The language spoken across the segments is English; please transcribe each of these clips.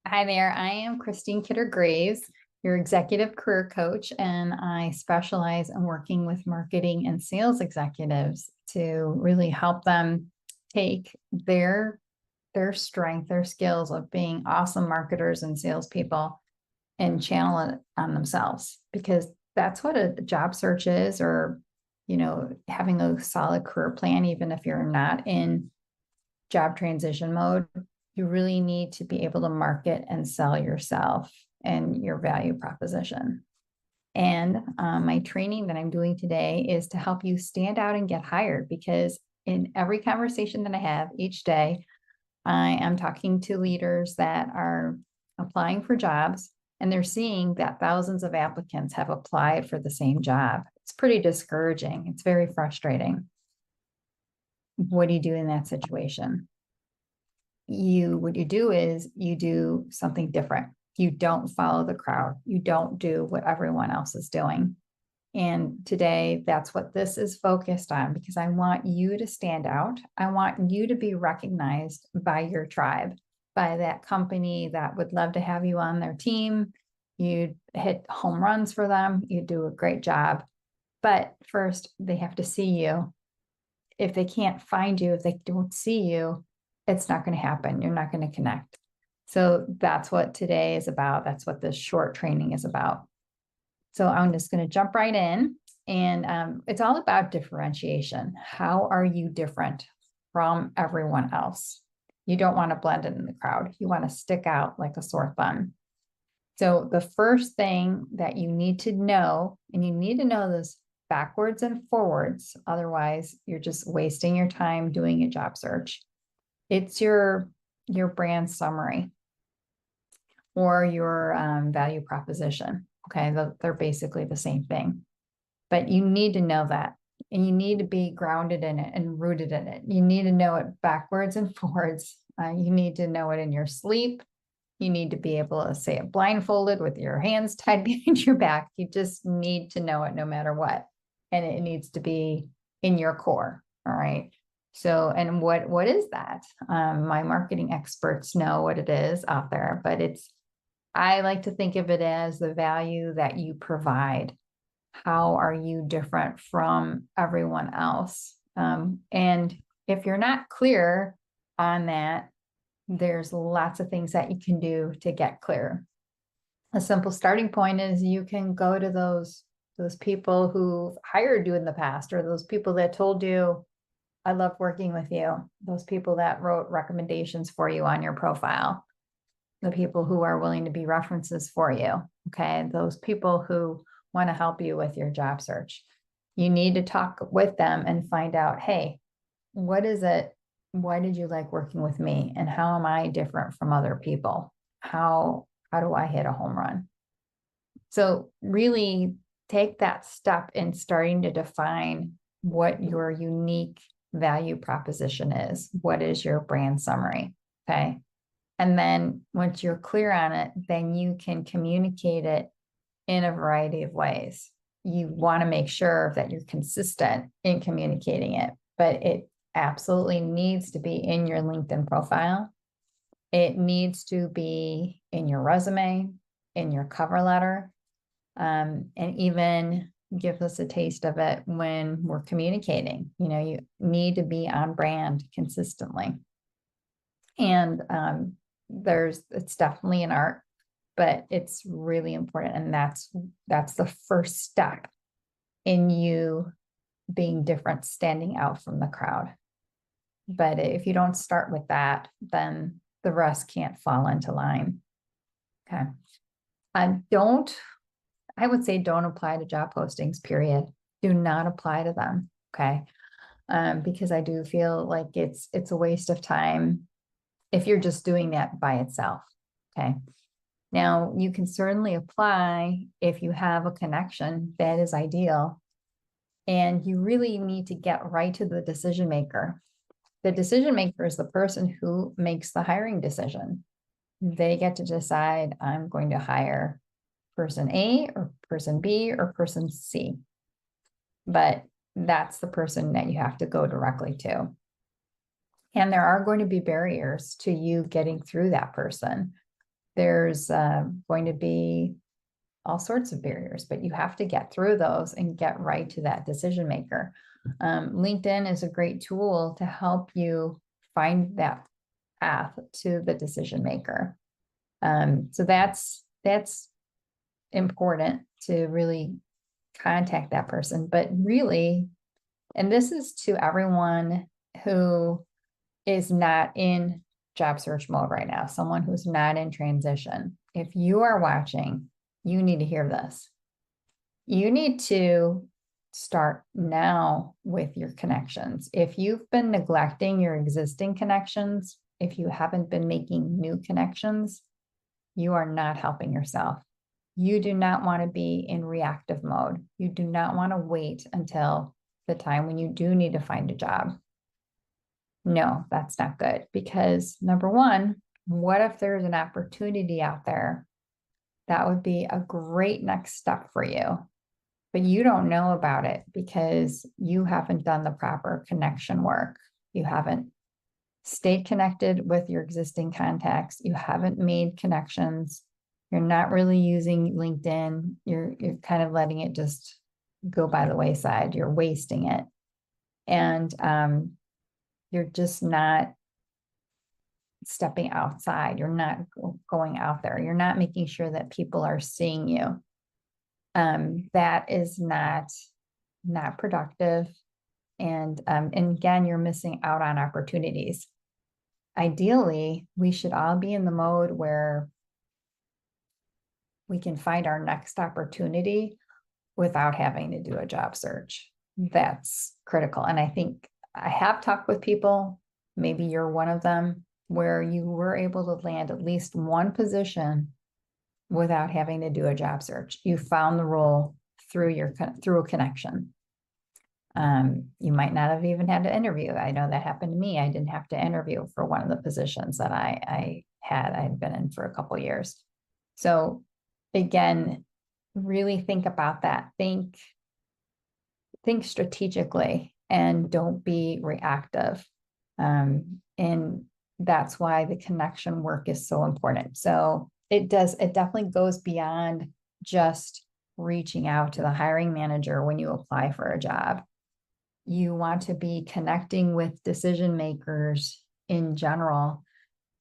Hi there, I am Christine Kidder-Graves, your executive career coach, and I specialize in working with marketing and sales executives to really help them take their strength, their skills of being awesome marketers and salespeople and channel it on themselves, because that's what a job search is, or, having a solid career plan, even if you're not in job transition mode. You really need to be able to market and sell yourself and your value proposition. And my training that I'm doing today is to help you stand out and get hired, because in every conversation that I have each day, I am talking to leaders that are applying for jobs, and they're seeing that thousands of applicants have applied for the same job. It's pretty discouraging. It's very frustrating. What do you do in that situation? What you do is you do something different. You don't follow the crowd. You don't do what everyone else is doing. And today, that's what this is focused on, because I want you to stand out. I want you to be recognized by your tribe, by that company that would love to have you on their team. You hit home runs for them. You do a great job. But first, they have to see you. If they can't find you, if they don't see you, it's not going to happen. You're not going to connect. So that's what today is about. That's what this short training is about. So I'm just going to jump right in. And it's all about differentiation. How are you different from everyone else? You don't want to blend in the crowd. You want to stick out like a sore thumb. So the first thing that you need to know, and you need to know this backwards and forwards, otherwise you're just wasting your time doing a job search. It's your brand summary or your value proposition. Okay, they're basically the same thing, but you need to know that, and you need to be grounded in it and rooted in it. You need to know it backwards and forwards. You need to know it in your sleep. You need to be able to say it blindfolded with your hands tied behind your back. You just need to know it no matter what, and it needs to be in your core. All right. So, and what is that? My marketing experts know what it is out there, but I like to think of it as the value that you provide. How are you different from everyone else? And if you're not clear on that, there's lots of things that you can do to get clear. A simple starting point is you can go to those people who've hired you in the past, or those people that told you, I love working with you. Those people that wrote recommendations for you on your profile, the people who are willing to be references for you. Okay. Those people who want to help you with your job search. You need to talk with them and find out, hey, what is it? Why did you like working with me? And how am I different from other people? How do I hit a home run? So really take that step in starting to define what your unique value proposition is. What is your brand summary? Okay. And then once you're clear on it, then you can communicate it in a variety of ways. You want to make sure that you're consistent in communicating it, but it absolutely needs to be in your LinkedIn profile. It needs to be in your resume, in your cover letter, and even give us a taste of it when we're communicating. You need to be on brand consistently. And it's definitely an art, but it's really important. And that's the first step in you being different, standing out from the crowd. But if you don't start with that, then the rest can't fall into line. Okay. I would say don't apply to job postings, period. Do not apply to them. Okay. Because I do feel like it's a waste of time if you're just doing that by itself. Okay. Now you can certainly apply if you have a connection. That is ideal. And you really need to get right to the decision maker. The decision maker is the person who makes the hiring decision. They get to decide, I'm going to hire person A or person B or person C. But that's the person that you have to go directly to. And there are going to be barriers to you getting through that person. There's going to be all sorts of barriers, but you have to get through those and get right to that decision maker. LinkedIn is a great tool to help you find that path to the decision maker. So that's important to really contact that person. But really, and this is to everyone who is not in job search mode right now, someone who's not in transition. If you are watching, you need to hear this. You need to start now with your connections. If you've been neglecting your existing connections, if you haven't been making new connections, you are not helping yourself. You do not want to be in reactive mode. You do not want to wait until the time when you do need to find a job. No, that's not good, because number one, what if there's an opportunity out there that would be a great next step for you, but you don't know about it because you haven't done the proper connection work. You haven't stayed connected with your existing contacts. You haven't made connections. You're not really using LinkedIn. You're kind of letting it just go by the wayside. You're wasting it. And you're just not stepping outside. You're not going out there. You're not making sure that people are seeing you. That is not productive. And again, you're missing out on opportunities. Ideally, we should all be in the mode where we can find our next opportunity without having to do a job search. That's critical. And I think I have talked with people, maybe you're one of them, where you were able to land at least one position without having to do a job search. You found the role through a connection. You might not have even had to interview. I know that happened to me. I didn't have to interview for one of the positions that I had been in for a couple of years. So again, really think about that. Think strategically and don't be reactive. And that's why the connection work is so important. So it definitely goes beyond just reaching out to the hiring manager when you apply for a job. You want to be connecting with decision makers in general,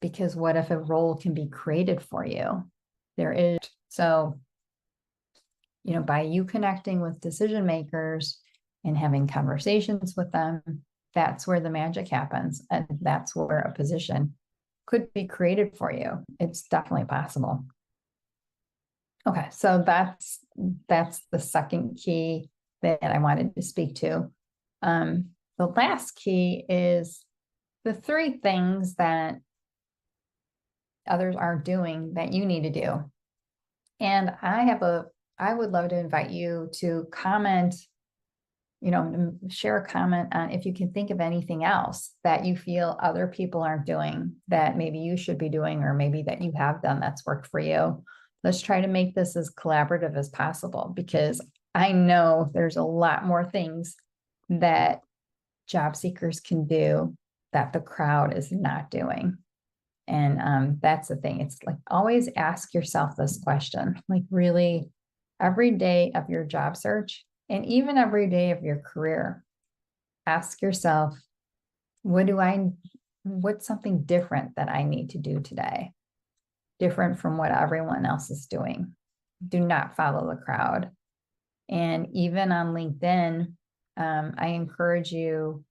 because what if a role can be created for you? There is. So, by you connecting with decision makers and having conversations with them, that's where the magic happens. And that's where a position could be created for you. It's definitely possible. Okay, so that's the second key that I wanted to speak to. The last key is the three things that others aren't doing that you need to do. And I would love to invite you to comment, share a comment on if you can think of anything else that you feel other people aren't doing that maybe you should be doing, or maybe that you have done that's worked for you. Let's try to make this as collaborative as possible, because I know there's a lot more things that job seekers can do that the crowd is not doing. And that's the thing. It's like, always ask yourself this question, like really every day of your job search, and even every day of your career, ask yourself, what's something different that I need to do today? Different from what everyone else is doing. Do not follow the crowd. And even on LinkedIn, I encourage you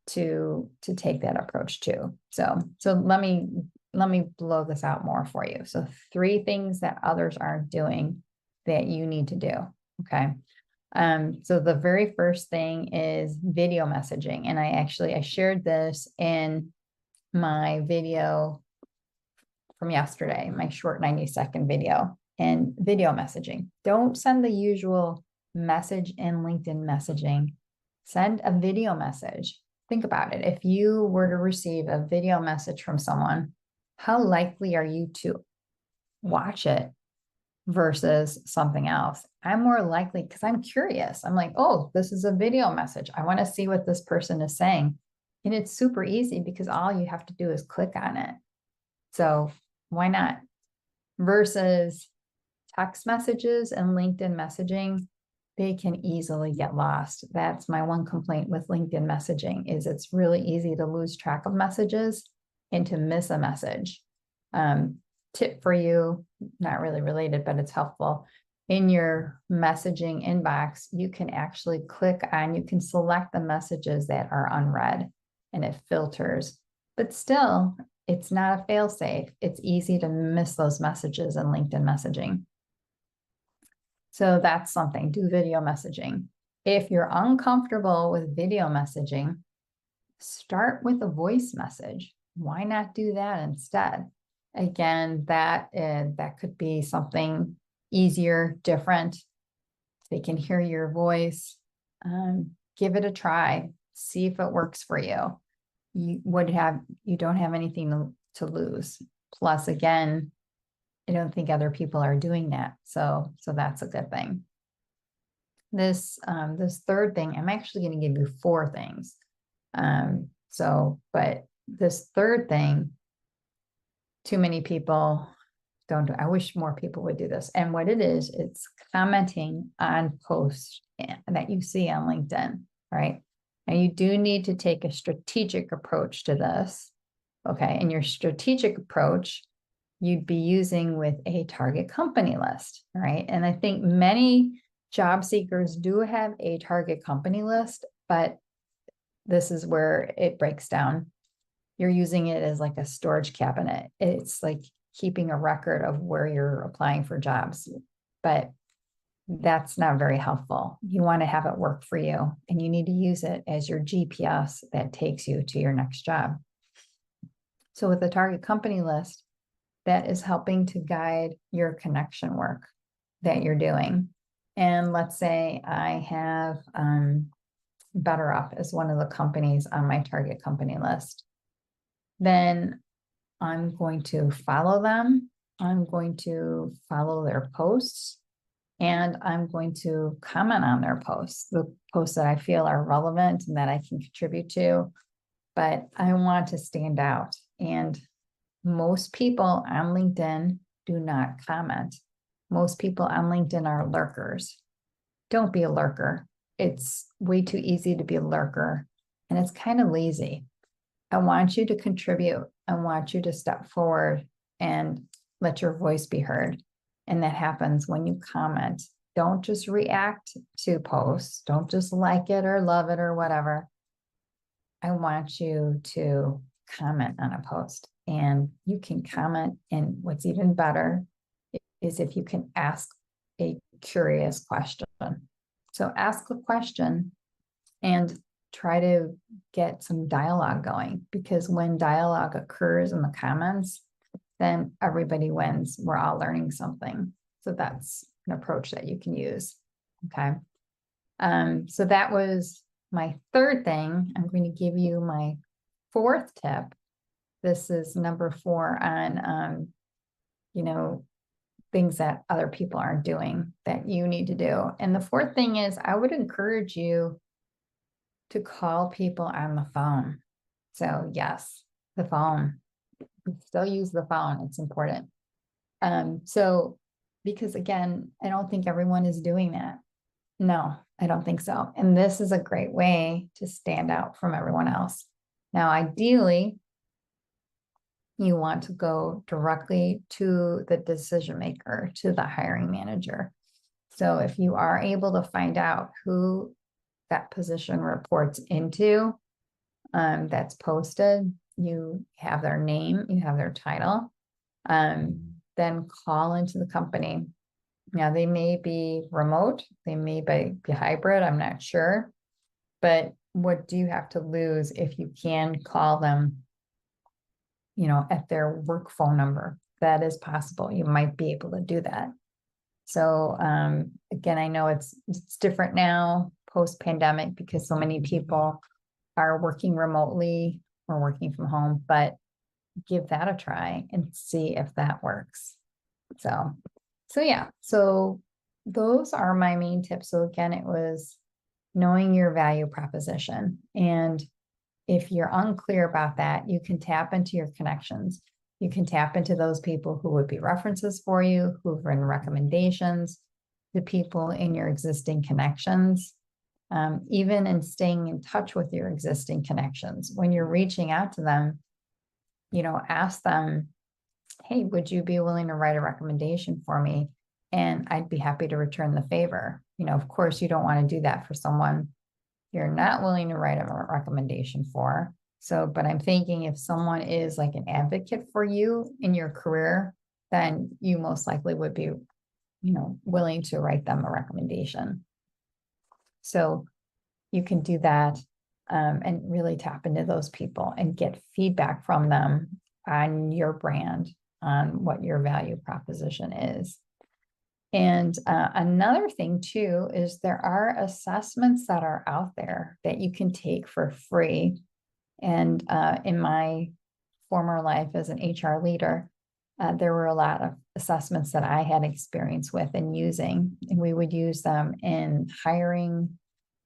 to take that approach too. So let me blow this out more for you. So 3 things that others aren't doing that you need to do. Okay. So the very first thing is video messaging. And I shared this in my video from yesterday, my short 90-second video. And video messaging. Don't send the usual message in LinkedIn messaging. Send a video message. Think about it. If you were to receive a video message from someone, how likely are you to watch it versus something else? I'm more likely because I'm curious. I'm like, oh, this is a video message. I want to see what this person is saying. And it's super easy because all you have to do is click on it. So why not? Versus text messages and LinkedIn messaging, they can easily get lost. That's my one complaint with LinkedIn messaging is it's really easy to lose track of messages and to miss a message. Tip for you, not really related, but it's helpful. In your messaging inbox, you can actually you can select the messages that are unread and it filters, but still it's not a fail safe. It's easy to miss those messages in LinkedIn messaging. So that's something, do video messaging. If you're uncomfortable with video messaging, start with a voice message. Why not do that instead? Again, that could be something easier, different. They can hear your voice. Give it a try. See if it works for you. You don't have anything to lose. Plus, again, I don't think other people are doing that. So that's a good thing. This third thing, I'm actually going to give you 4 things. But this third thing, too many people don't do. I wish more people would do this. And what it is, it's commenting on posts that you see on LinkedIn, right? And you do need to take a strategic approach to this. Okay. And your strategic approach you'd be using with a target company list, right? And I think many job seekers do have a target company list, but this is where it breaks down. You're using it as like a storage cabinet. It's like keeping a record of where you're applying for jobs, but that's not very helpful. You want to have it work for you, and you need to use it as your GPS that takes you to your next job. So with the target company list, that is helping to guide your connection work that you're doing. And let's say I have BetterUp as one of the companies on my target company list. Then I'm going to follow them. I'm going to follow their posts, and I'm going to comment on their posts, the posts that I feel are relevant and that I can contribute to. But I want to stand out. And most people on LinkedIn do not comment. Most people on LinkedIn are lurkers. Don't be a lurker. It's way too easy to be a lurker, and it's kind of lazy. I want you to contribute. I want you to step forward and let your voice be heard. And that happens when you comment. Don't just react to posts. Don't just like it or love it or whatever. I want you to comment on a post. And you can comment, and what's even better is if you can ask a curious question. So ask a question and try to get some dialogue going, because when dialogue occurs in the comments, then everybody wins. We're all learning something. So that's an approach that you can use. Okay. So that was my third thing. I'm going to give you my 4th tip. This is number 4 on, things that other people aren't doing that you need to do. And the 4th thing is I would encourage you to call people on the phone. So yes, the phone. We still use the phone. It's important. Because again, I don't think everyone is doing that. No, I don't think so. And this is a great way to stand out from everyone else. Now, ideally, you want to go directly to the decision maker, to the hiring manager. So if you are able to find out who that position reports into, that's posted, you have their name, you have their title, then call into the company. Now, they may be remote, they may be hybrid, I'm not sure. But what do you have to lose if you can call them, at their work phone number? That is possible. You might be able to do that. So again, I know it's different now post-pandemic because so many people are working remotely or working from home, but give that a try and see if that works. So yeah, so those are my main tips. So again, it was knowing your value proposition. And if you're unclear about that, you can tap into your connections. You can tap into those people who would be references for you, who've written recommendations, the people in your existing connections, even in staying in touch with your existing connections. When you're reaching out to them, ask them, hey, would you be willing to write a recommendation for me? And I'd be happy to return the favor. Of course, you don't want to do that for someone you're not willing to write a recommendation for. So, but I'm thinking if someone is like an advocate for you in your career, then you most likely would be, willing to write them a recommendation. So you can do that and really tap into those people and get feedback from them on your brand, on what your value proposition is. And another thing too is there are assessments that are out there that you can take for free. And in my former life as an HR leader, there were a lot of assessments that I had experience with and using, and we would use them in hiring.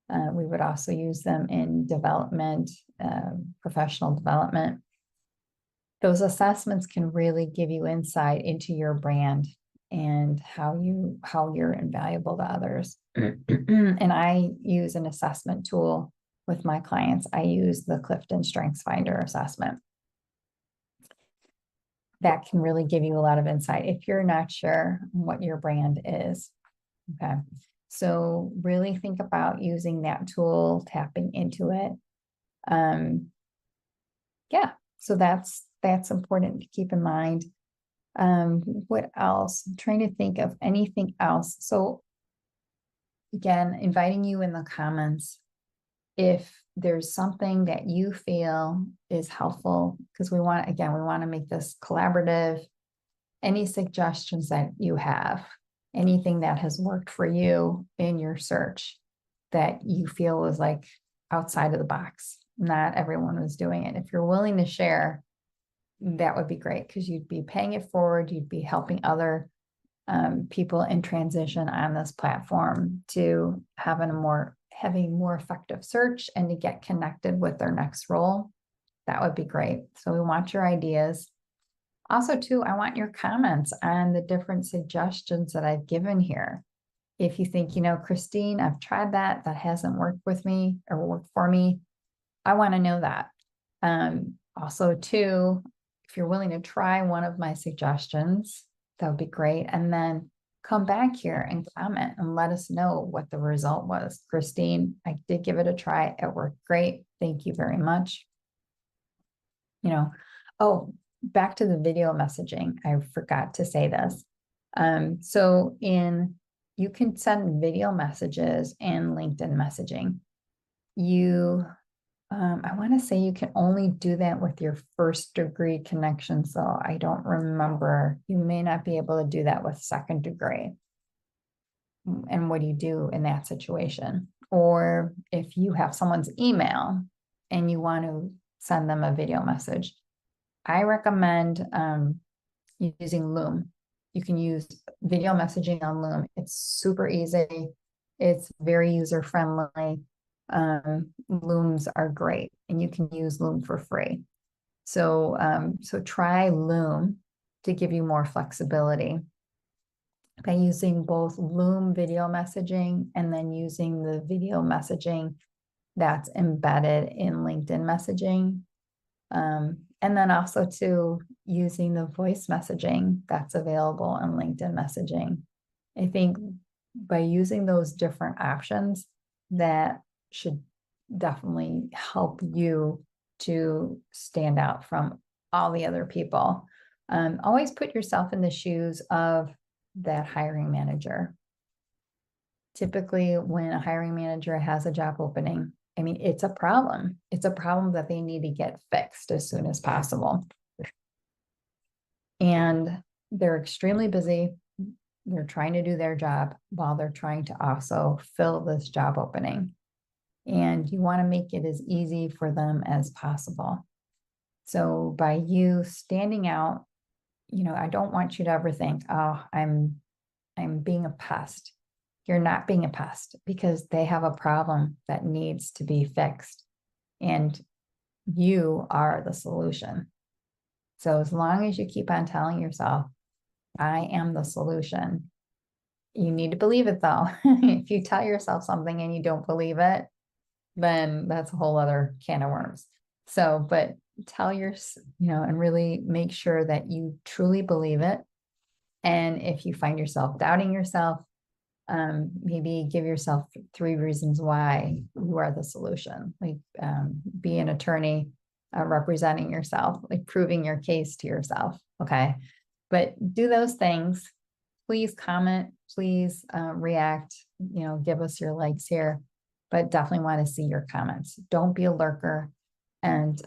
We would also use them in development, professional development. Those assessments can really give you insight into your brand and how you're invaluable to others. And I use an assessment tool with my clients. I use the Clifton Strengths Finder assessment. That can really give you a lot of insight if you're not sure what your brand is. Okay. So really think about using that tool, tapping into it. Yeah, so that's important to keep in mind. What else? I'm trying to think of anything else. So again, inviting you in the comments if there's something that you feel is helpful, because we want to make this collaborative. Any suggestions that you have, anything that has worked for you in your search that you feel was like outside of the box. Not everyone was doing it. If you're willing to share, that would be great because you'd be paying it forward. You'd be helping other people in transition on this platform to have a more effective search and to get connected with their next role. That would be great. So we want your ideas. Also, too, I want your comments on the different suggestions that I've given here. If you think, Christine, I've tried that hasn't worked with me or worked for me, I want to know that. Also, too, if you're willing to try one of my suggestions, that would be great. And then come back here and comment and let us know what the result was. Christine, I did give it a try. It worked great. Thank you very much. Oh, back to the video messaging. I forgot to say this. You can send video messages in LinkedIn messaging. I want to say you can only do that with your first degree connection. So I don't remember. You may not be able to do that with second degree. And what do you do in that situation? Or if you have someone's email and you want to send them a video message, I recommend using Loom. You can use video messaging on Loom. It's super easy. It's very user-friendly. Looms are great, and you can use Loom for free. So try Loom to give you more flexibility by using both Loom video messaging and then using the video messaging that's embedded in LinkedIn messaging. And then also too, using the voice messaging that's available on LinkedIn messaging. I think by using those different options, that should definitely help you to stand out from all the other people. Always put yourself in the shoes of that hiring manager. Typically, when a hiring manager has a job opening, I mean, it's a problem. It's a problem that they need to get fixed as soon as possible. And they're extremely busy. They're trying to do their job while they're trying to also fill this job opening. And you want to make it as easy for them as possible. So by you standing out, I don't want you to ever think, oh, I'm being a pest. You're not being a pest, because they have a problem that needs to be fixed. And you are the solution. So as long as you keep on telling yourself, I am the solution, you need to believe it though. If you tell yourself something and you don't believe it, then that's a whole other can of worms. So, but tell and really make sure that you truly believe it. And if you find yourself doubting yourself, maybe give yourself 3 reasons why you are the solution. Like, be an attorney, representing yourself, like proving your case to yourself. Okay. But do those things. Please comment, please react, give us your likes here, but definitely want to see your comments. Don't be a lurker. And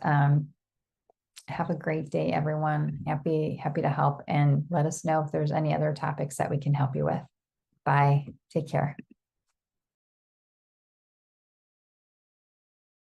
have a great day, everyone. Happy to help, and let us know if there's any other topics that we can help you with. Bye. Take care.